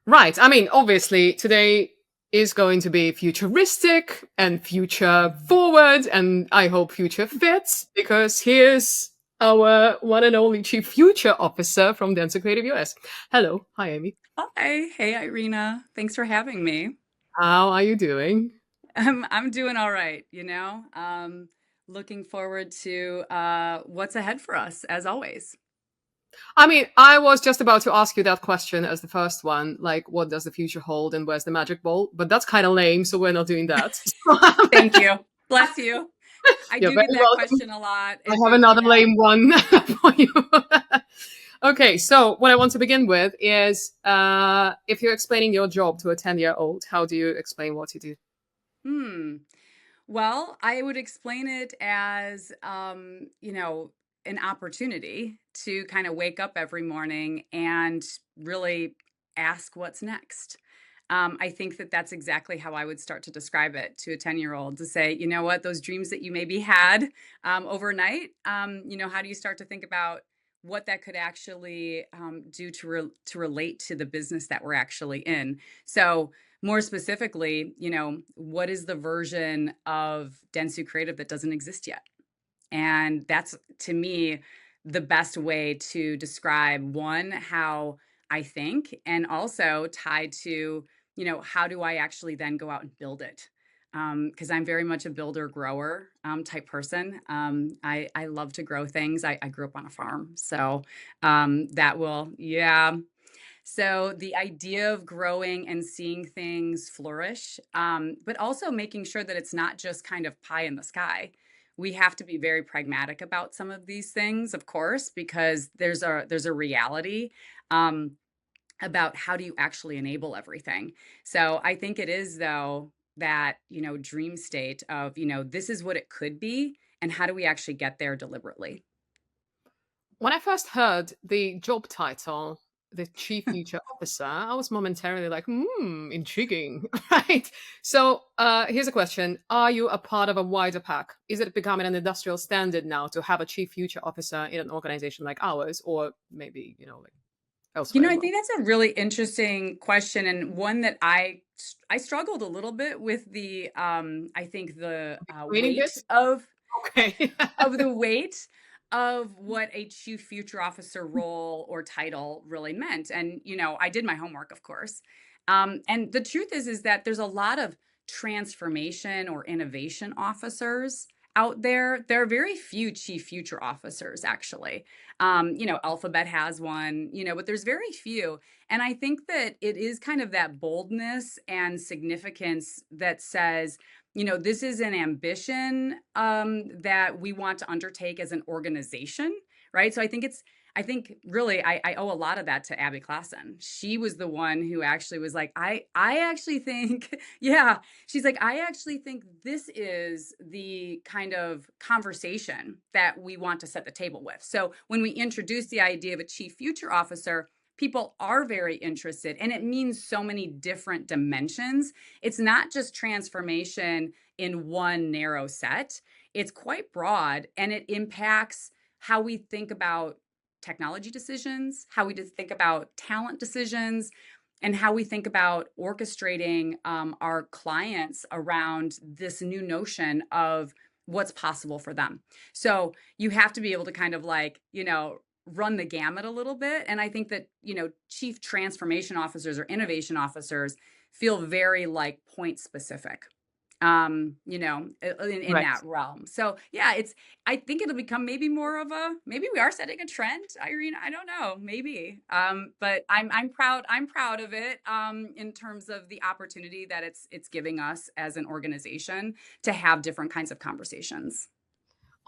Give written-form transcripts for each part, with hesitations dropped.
Right. I mean, obviously, today is going to be futuristic and future forward, and I hope future fits because here's our one and only Chief Future Officer from Dentsu Creative US. Hello. Hi, Amy. Hi, hey Irina. Thanks for having me. How are you doing? I'm doing all right, looking forward to what's ahead for us as always. I mean, I was just about to ask you that question as the first one, like, what does the future hold and where's the magic ball? But that's kind of lame, so we're not doing that. Thank you. Bless you. I You're do very get that welcome. question a lot. I have another Yeah. lame one for you. Okay, so what I want to begin with is if you're explaining your job to a 10-year-old, how do you explain what you do? Hmm. Well, I would explain it as, an opportunity to kind of wake up every morning and really ask what's next. I think that that's exactly how I would start to describe it to a 10-year-old to say, you know what, those dreams that you maybe had overnight, how do you start to think about what that could actually do to relate to the business that we're actually in? So, more specifically, what is the version of Dentsu Creative that doesn't exist yet? And that's to me the best way to describe one, how I think, and also tied to, how do I actually then go out and build it? Because I'm very much a builder grower type person. I love to grow things. I grew up on a farm. So that will, yeah. So the idea of growing and seeing things flourish, but also making sure that it's not just kind of pie in the sky. We have to be very pragmatic about some of these things, of course, because there's a reality um, about how do you actually enable everything. So I think it is though that dream state of this is what it could be, and how do we actually get there deliberately. When I first heard the job title, the Chief Future Officer, I was momentarily like, intriguing, right? So here's a question. Are you a part of a wider pack? Is it becoming an industrial standard now to have a Chief Future Officer in an organization like ours, or maybe, like elsewhere as I well? think that's a really interesting question and one that I struggled a little bit with the I think the Reading weight bits? of Okay. the weight of what a chief future officer role or title really meant. And I did my homework, of course. And the truth is that there's a lot of transformation or innovation officers out there. There are very few chief future officers, actually. Alphabet has one, but there's very few. And I think that it is kind of that boldness and significance that says, this is an ambition that we want to undertake as an organization, right? So I think really I owe a lot of that to Abby Klassen. She was the one who actually was like, I actually think, yeah, she's like, I actually think this is the kind of conversation that we want to set the table with. So when we introduce the idea of a chief future officer, people are very interested, and it means so many different dimensions. It's not just transformation in one narrow set. It's quite broad, and it impacts how we think about technology decisions, how we think about talent decisions, and how we think about orchestrating our clients around this new notion of what's possible for them. So you have to be able to kind of like, run the gamut a little bit. And I think that, chief transformation officers or innovation officers feel very like point specific in Right. that realm. So yeah, I think it'll become maybe more of maybe we are setting a trend, Irene. I don't know, maybe. But I'm proud of it in terms of the opportunity that it's giving us as an organization to have different kinds of conversations.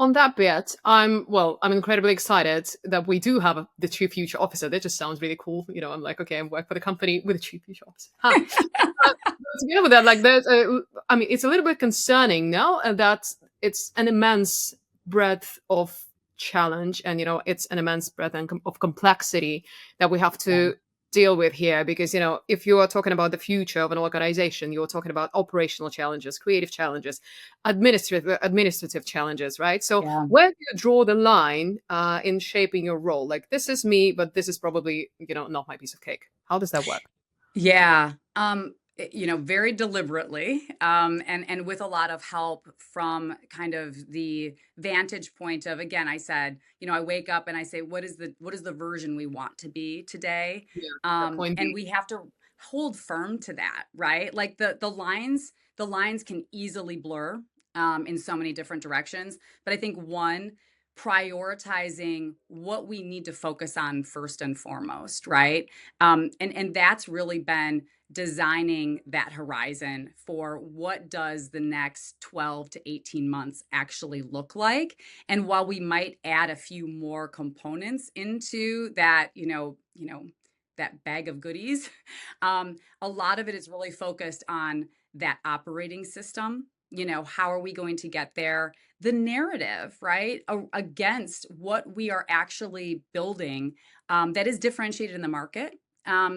On that bit, I'm incredibly excited that we do have the chief future officer. That just sounds really cool. I'm like, okay, I work for the company with a chief future officer. Huh. Uh, together with that, like, I mean, it's a little bit concerning now that it's an immense breadth of challenge, and it's an immense breadth of complexity that we have Yeah. to deal with here. Because if you are talking about the future of an organization, you're talking about operational challenges, creative challenges, administrative challenges, right? So Yeah. where do you draw the line in shaping your role? Like, this is me, but this is probably not my piece of cake. How does that work? Yeah. Very deliberately, and with a lot of help from kind of the vantage point of, again, I said, I wake up and I say, what is the version we want to be today? Yeah, that point And being. we have to hold firm to that, right? Like the lines can easily blur in so many different directions. But I think one, prioritizing what we need to focus on first and foremost, right? And that's really been designing that horizon for what does the next 12 to 18 months actually look like. And while we might add a few more components into that, that bag of goodies, a lot of it is really focused on that operating system. How are we going to get there? The narrative, right? Against what we are actually building, that is differentiated in the market.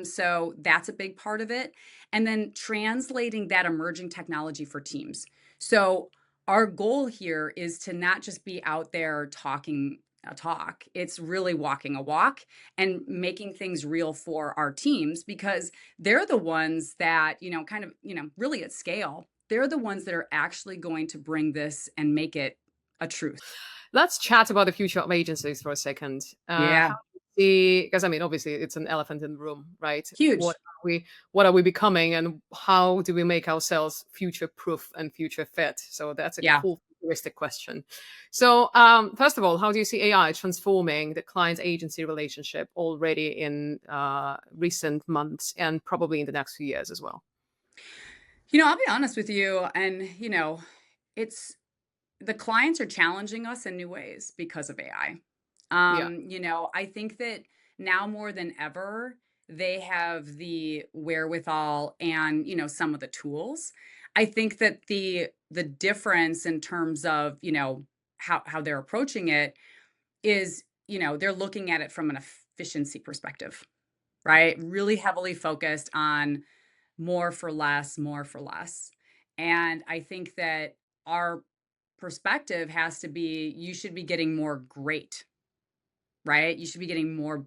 So that's a big part of it. And then translating that emerging technology for teams. So our goal here is to not just be out there talking a talk, it's really walking a walk and making things real for our teams, because they're the ones that, kind of, really at scale, they're the ones that are actually going to bring this and make it a truth. Let's chat about the future of agencies for a second. How Yeah, do you see, because I mean, obviously, it's an elephant in the room, right? huge. What are we becoming, and how do we make ourselves future proof and future fit? So that's a Yeah. cool futuristic question. So, first of all, how do you see AI transforming the client agency relationship already in recent months and probably in the next few years as well? I'll be honest with you, and it's the clients are challenging us in new ways because of AI. Yeah. I think that now more than ever, they have the wherewithal and, some of the tools. I think that the difference in terms of, how they're approaching it is, they're looking at it from an efficiency perspective, right? Really heavily focused on more for less, more for less. And I think that our perspective has to be, you should be getting more great, right? You should be getting more,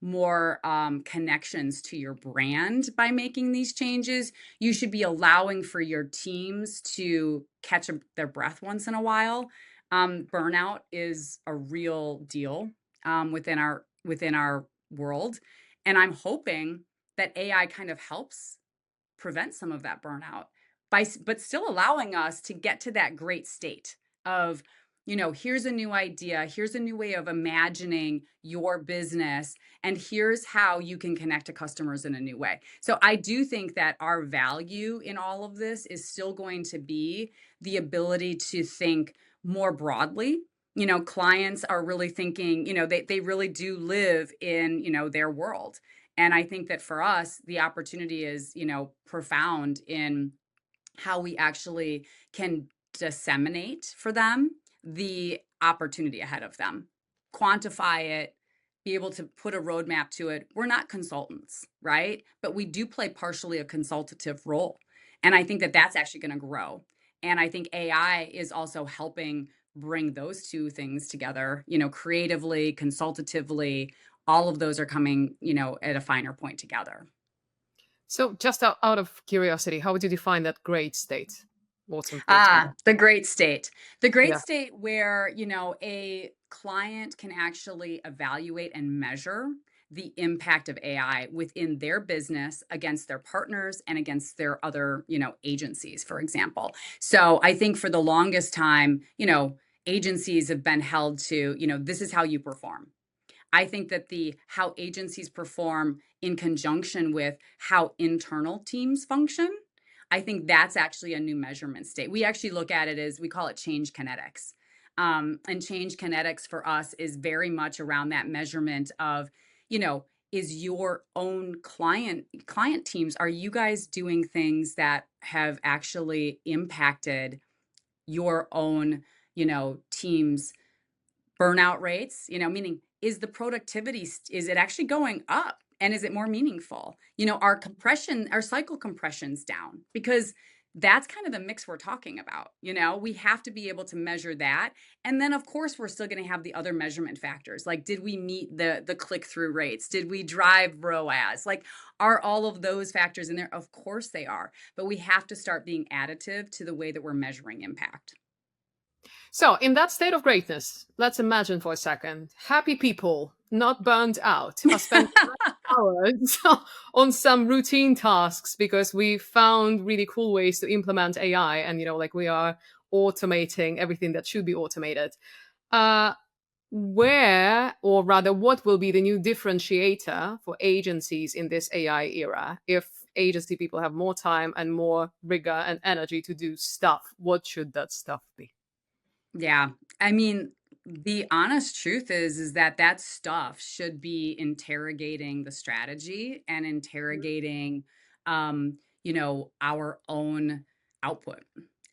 more connections to your brand by making these changes. You should be allowing for your teams to catch their breath once in a while. Burnout is a real deal within our world, and I'm hoping that AI kind of helps prevent some of that burnout but still allowing us to get to that great state of, here's a new idea, here's a new way of imagining your business, and here's how you can connect to customers in a new way. So I do think that our value in all of this is still going to be the ability to think more broadly. Clients are really thinking, they really do live in, their world. And I think that for us, the opportunity is, profound in how we actually can disseminate for them the opportunity ahead of them, quantify it, be able to put a roadmap to it. We're not consultants, right? But we do play partially a consultative role. And I think that that's actually going to grow. And I think AI is also helping bring those two things together, creatively, consultatively. All of those are coming, at a finer point together. So, just out of curiosity, how would you define that great state? What's important there? The great state. The great Yeah. state where, a client can actually evaluate and measure the impact of AI within their business against their partners and against their other, agencies, for example. So I think for the longest time, agencies have been held to, this is how you perform. I think that the how agencies perform in conjunction with how internal teams function, I think that's actually a new measurement state. We actually look at it as, we call it change kinetics. And change kinetics for us is very much around that measurement of, is your own client teams, are you guys doing things that have actually impacted your own, teams burnout rates, meaning, is the productivity, is it actually going up, and is it more meaningful? Our cycle compression's down because that's kind of the mix we're talking about. We have to be able to measure that. And then of course we're still going to have the other measurement factors. Like, did we meet the click-through rates? Did we drive ROAS? Like, are all of those factors in there? Of course they are. But we have to start being additive to the way that we're measuring impact. So, in that state of greatness, let's imagine for a second happy people, not burned out, are spending hours on some routine tasks because we found really cool ways to implement AI, and like we are automating everything that should be automated. Uh, where, or rather, what will be the new differentiator for agencies in this AI era? If agency people have more time and more rigor and energy to do stuff, what should that stuff be? Yeah. I mean, the honest truth is that stuff should be interrogating the strategy and interrogating, our own output.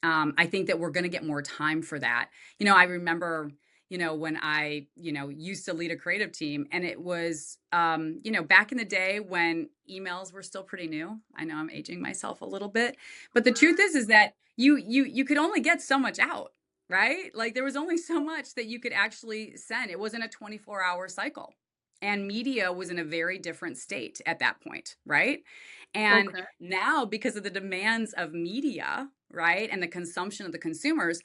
I think that we're going to get more time for that. I remember, when I, used to lead a creative team, and it was, back in the day when emails were still pretty new. I know I'm aging myself a little bit, but the truth is that you could only get so much out. Right? Like, there was only so much that you could actually send. It wasn't a 24-hour cycle. And media was in a very different state at that point, right? And Okay. now, because of the demands of media, right, and the consumption of the consumers,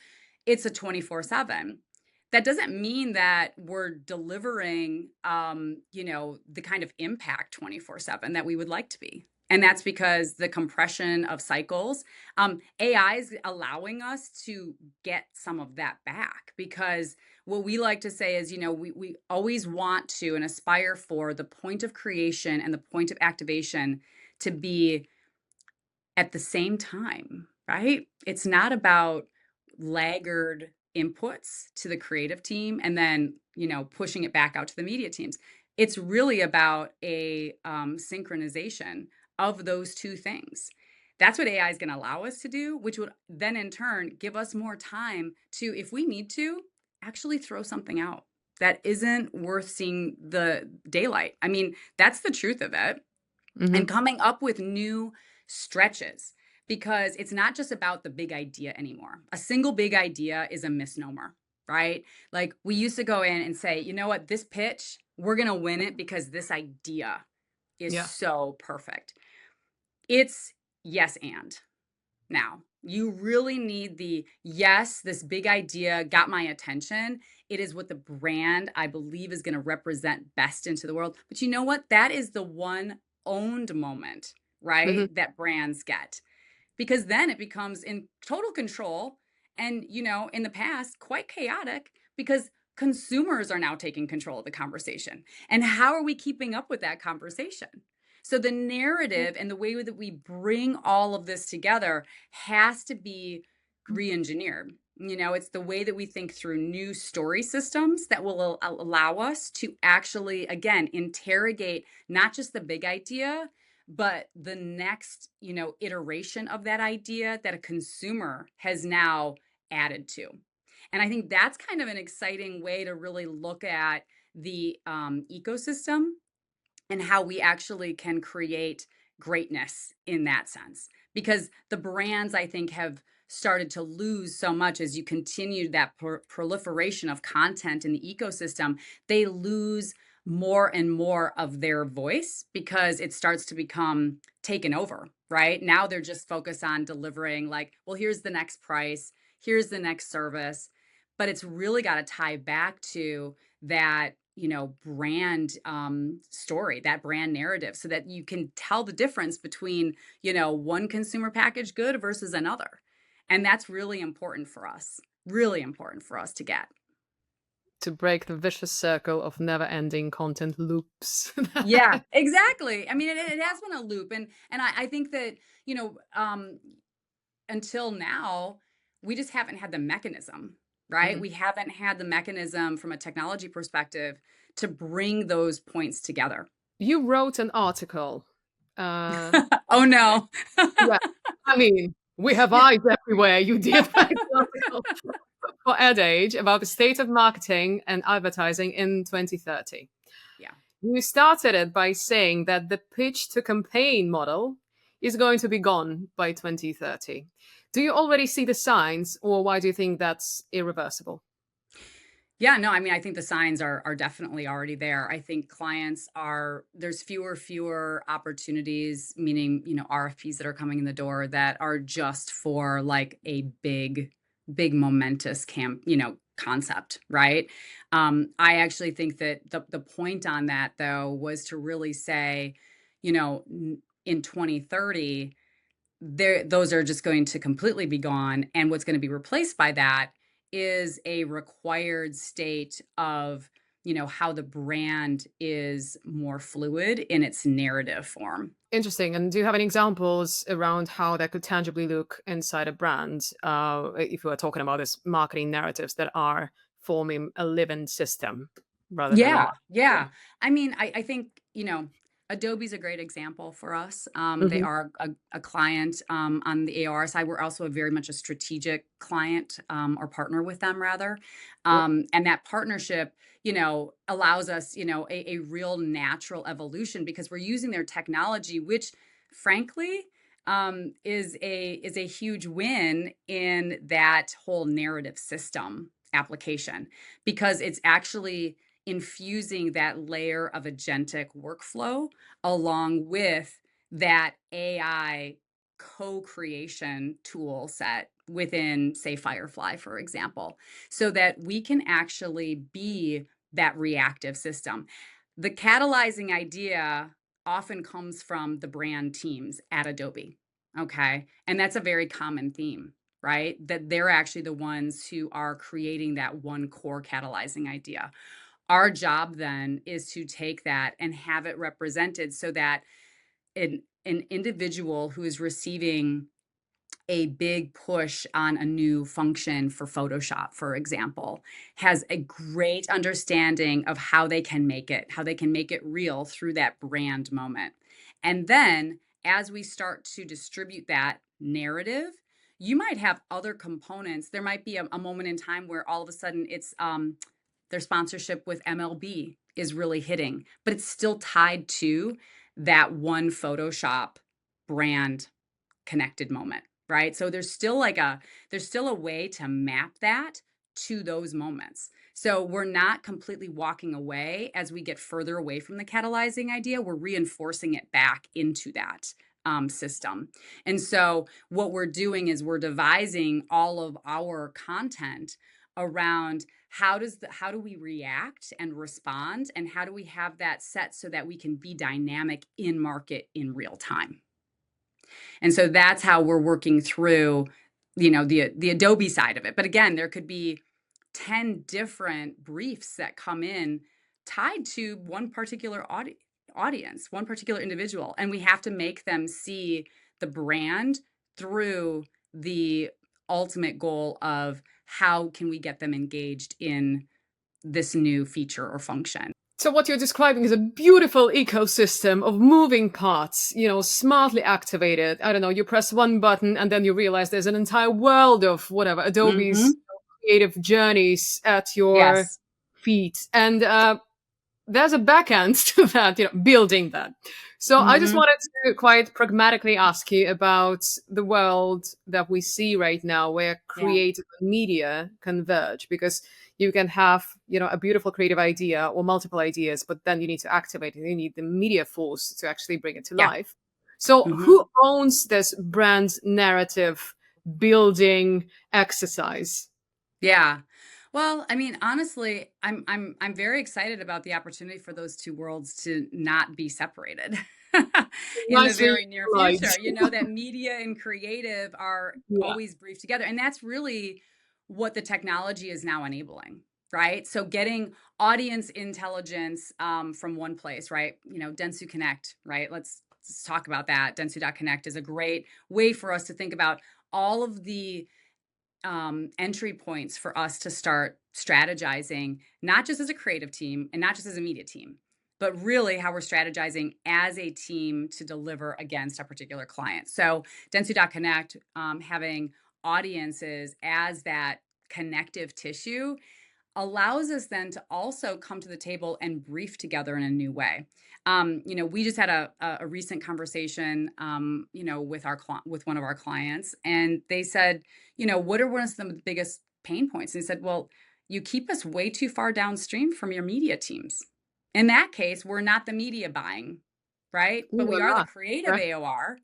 it's a 24/7. That doesn't mean that we're delivering, the kind of impact 24/7 that we would like to be. And that's because the compression of cycles, AI is allowing us to get some of that back, because what we like to say is, we always want to and aspire for the point of creation and the point of activation to be at the same time, right? It's not about laggard inputs to the creative team and then, pushing it back out to the media teams. It's really about a synchronization of those two things. That's what AI is going to allow us to do, which would then in turn give us more time to, if we need to, actually throw something out that isn't worth seeing the daylight. I mean, that's the truth of it. And Hmm. coming up with new stretches, because it's not just about the big idea anymore. A single big idea is a misnomer, right? Like, we used to go in and say, you know what, this pitch, we're going to win it because this idea is Yeah. so perfect. It's yes and. Now, you really need the yes, this big idea got my attention. It is what the brand, I believe, is going to represent best into the world. But you know what? That is the one owned moment, Hmm. right? That brands get, because then it becomes in total control and, in the past, quite chaotic, because consumers are now taking control of the conversation. And how are we keeping up with that conversation? So the narrative and the way that we bring all of this together has to be re-engineered. It's the way that we think through new story systems that will allow us to actually, again, interrogate not just the big idea, but the next, iteration of that idea that a consumer has now added to. And I think that's kind of an exciting way to really look at the ecosystem and how we actually can create greatness in that sense. Because the brands, I think, have started to lose so much as you continue that proliferation of content in the ecosystem. They lose more and more of their voice because it starts to become taken over, right? Now they're just focused on delivering, like, well, here's the next price, here's the next service. But it's really got to tie back to that, brand story, that brand narrative, so that you can tell the difference between, one consumer packaged good versus another. And that's really important for us to get. To break the vicious circle of never-ending content loops. Yeah, exactly. I mean, it has been a loop. And I think that, until now, we just haven't had the mechanism, right? Mhm. We haven't had the mechanism from a technology perspective to bring those points together. You wrote an article. Uh, Oh no. yeah, I mean, we have Yeah. eyes everywhere. You did write an article for Ad Age about the state of marketing and advertising in 2030. Yeah. You started it by saying that the pitch to campaign model is going to be gone by 2030. Do you already see the signs, or why do you think that's irreversible? Yeah, no, I mean, I think the signs are definitely already there. I think clients are there's fewer opportunities, meaning, RFPs that are coming in the door that are just for like a big momentous concept, right? I actually think that the point on that though was to really say, in 2030 those are just going to completely be gone, and what's gonna be replaced by that is a required state of, how the brand is more fluid in its narrative form. Interesting. And do you have any examples around how that could tangibly look inside a brand? If we are talking about this marketing narratives that are forming a living system rather than a Yeah, market. Yeah. yeah. I mean, I think, Adobe's a great example for us. They Hmm. are a client on the AR side. We're also a very much a strategic client or partner with them, rather. Yep. And that partnership, allows us, a real natural evolution because we're using their technology, which frankly, is a huge win in that whole narrative system application because it's actually infusing that layer of agentic workflow along with that AI co-creation tool set within, say, Firefly, for example, so that we can actually be that reactive system. The catalyzing idea often comes from the brand teams at Adobe. Okay. And that's a very common theme, right? That they're actually the ones who are creating that one core catalyzing idea. Our job then is to take that and have it represented so that an individual who is receiving a big push on a new function for Photoshop, for example, has a great understanding of how they can make it real through that brand moment. And then as we start to distribute that narrative, you might have other components. There might be a moment in time where all of a sudden it's their sponsorship with MLB is really hitting, but it's still tied to that one Photoshop brand connected moment, right? So there's still a way to map that to those moments. So we're not completely walking away as we get further away from the catalyzing idea. We're reinforcing it back into that system. And so what we're doing is we're devising all of our content around how do we react and respond and how do we have that set so that we can be dynamic in market in real time. And so that's how we're working through, the Adobe side of it. But again, there could be 10 different briefs that come in tied to one particular audience, one particular individual, and we have to make them see the brand through the ultimate goal of how can we get them engaged in this new feature or function. So what you're describing is a beautiful ecosystem of moving parts, smartly activated. I don't know, you press one button and then you realize there's an entire world of whatever Adobe's Mhm. creative journeys at your Yes. feet. And there's a back end to that, building that. So I just Mhm. wanted to quite pragmatically ask you about the world that we see right now where Yeah. creative and media converge, because you can have, a beautiful creative idea or multiple ideas, but then you need to activate it. You need the media force to actually bring it to Yeah. life. So Mhm. who owns this brand narrative building exercise? Yeah. Well, I mean, honestly, I'm very excited about the opportunity for those two worlds to not be separated in the Nicely very near applied. future. That media and creative are Yeah. always briefed together, and that's really what the technology is now enabling, right? So getting audience intelligence from one place, right? Dentsu Connect, right? Let's talk about that. Dentsu.connect is a great way for us to think about all of the entry points for us to start strategizing, not just as a creative team and not just as a media team, but really how we're strategizing as a team to deliver against a particular client. So, Dentsu.connect, having audiences as that connective tissue allows us then to also come to the table and brief together in a new way. We just had a recent conversation, with one of our clients, and they said, what are one of the biggest pain points? And he said, well, you keep us way too far downstream from your media teams. In that case, we're not the media buying, right? Ooh But we la are the la. creative Okay. AOR.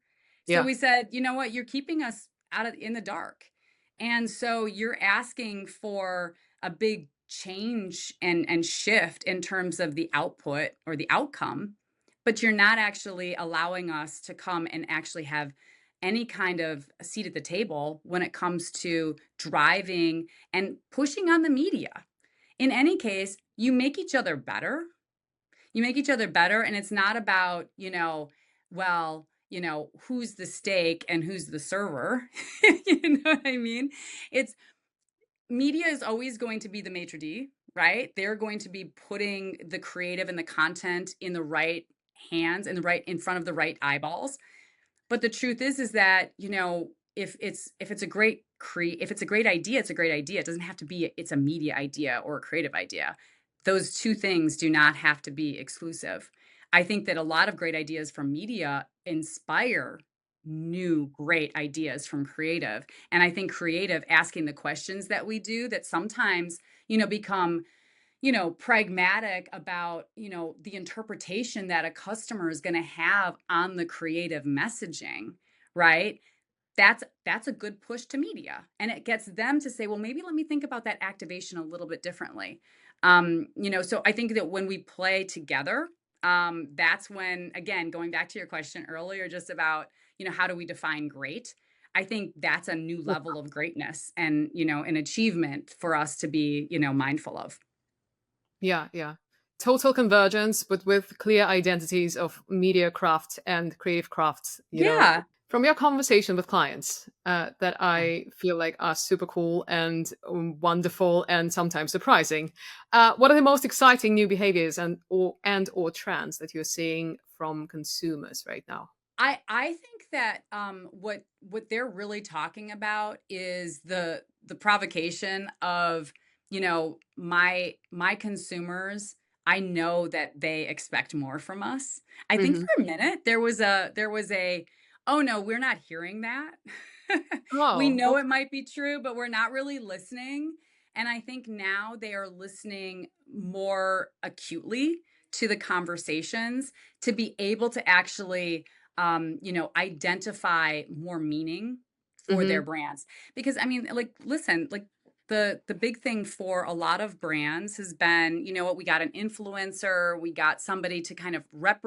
So Yeah. we said, you know what? You're keeping us in the dark. And so you're asking for a big change and shift in terms of the output or the outcome, but you're not actually allowing us to come and actually have any kind of seat at the table when it comes to driving and pushing on the media. In any case, you make each other better. You make each other better, and it's not about, who's the steak and who's the server. You know what I mean? It's Media is always going to be the maitre d', right? They're going to be putting the creative and the content in the right hands and the right in front of the right eyeballs. But the truth is that, if it's a if it's a great idea, it's a great idea. It doesn't have to be it's a media idea or a creative idea. Those two things do not have to be exclusive. I think that a lot of great ideas from media inspire new great ideas from creative. And I think creative asking the questions that we do that sometimes, become pragmatic about, the interpretation that a customer is going to have on the creative messaging, right? That's a good push to media. And it gets them to say, well, maybe let me think about that activation a little bit differently. So I think that when we play together, that's when, again, going back to your question earlier, just about, how do we define great? I think that's a new level of greatness and, an achievement for us to be, mindful of. Yeah, yeah. Total convergence, but with clear identities of media craft and creative craft, Yeah. from your conversation with clients that I feel like are super cool and wonderful and sometimes surprising. What are the most exciting new behaviors and or trends that you're seeing from consumers right now? I think that what they're really talking about is the provocation of, my consumers. I know that they expect more from us. I think Hmm. for a minute there was a oh no, we're not hearing that. We Oh, know okay. it might be true, but we're not really listening. And I think now they are listening more acutely to the conversations to be able to actually identify more meaning for their Hmm. brands. Because I mean, like, listen, like the big thing for a lot of brands has been, what, we got an influencer, we got somebody to kind of Yep.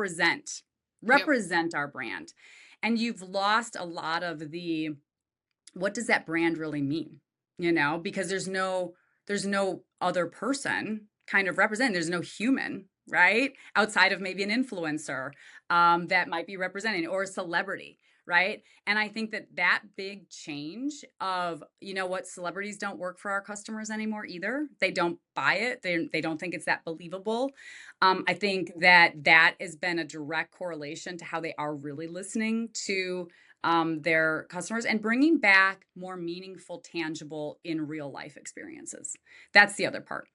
represent our brand. And you've lost a lot of the what does that brand really mean? Because there's no other person kind of representing. There's no human, right? Outside of maybe an influencer that might be representing or a celebrity, right? And I think that big change of, what, celebrities don't work for our customers anymore either. They don't buy it. They don't think it's that believable. I think that has been a direct correlation to how they are really listening to their customers and bringing back more meaningful, tangible, in real life experiences. That's the other part.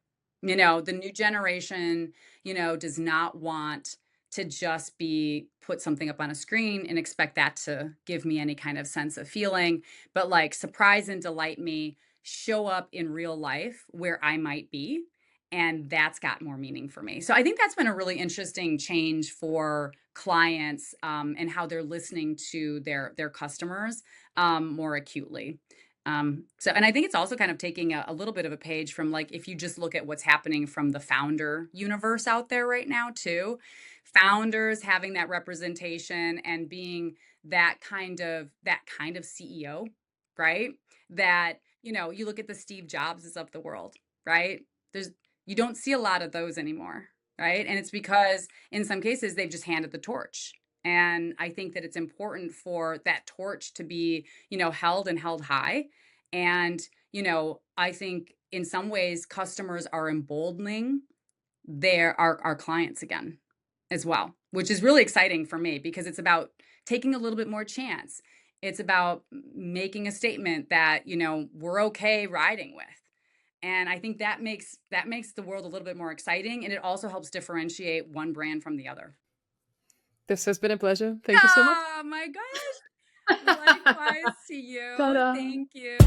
The new generation, does not want to just be put something up on a screen and expect that to give me any kind of sense of feeling, but like surprise and delight me, show up in real life where I might be. And that's got more meaning for me. So I think that's been a really interesting change for clients, and how they're listening to their customers more acutely. And I think it's also kind of taking a little bit of a page from, like, if you just look at what's happening from the founder universe out there right now too, founders having that representation and being that kind of CEO, right? That, you look at the Steve Jobses of the world, right? There's You don't see a lot of those anymore, right? And it's because in some cases they've just handed the torch. And I think that it's important for that torch to be, held and held high. And, I think in some ways customers are emboldening our clients again as well, which is really exciting for me because it's about taking a little bit more chance. It's about making a statement that, we're okay riding with. And I think that makes the world a little bit more exciting, and it also helps differentiate one brand from the other. This has been a pleasure. Thank you so much. Oh my gosh. Likewise to you. Ta-da. Thank you.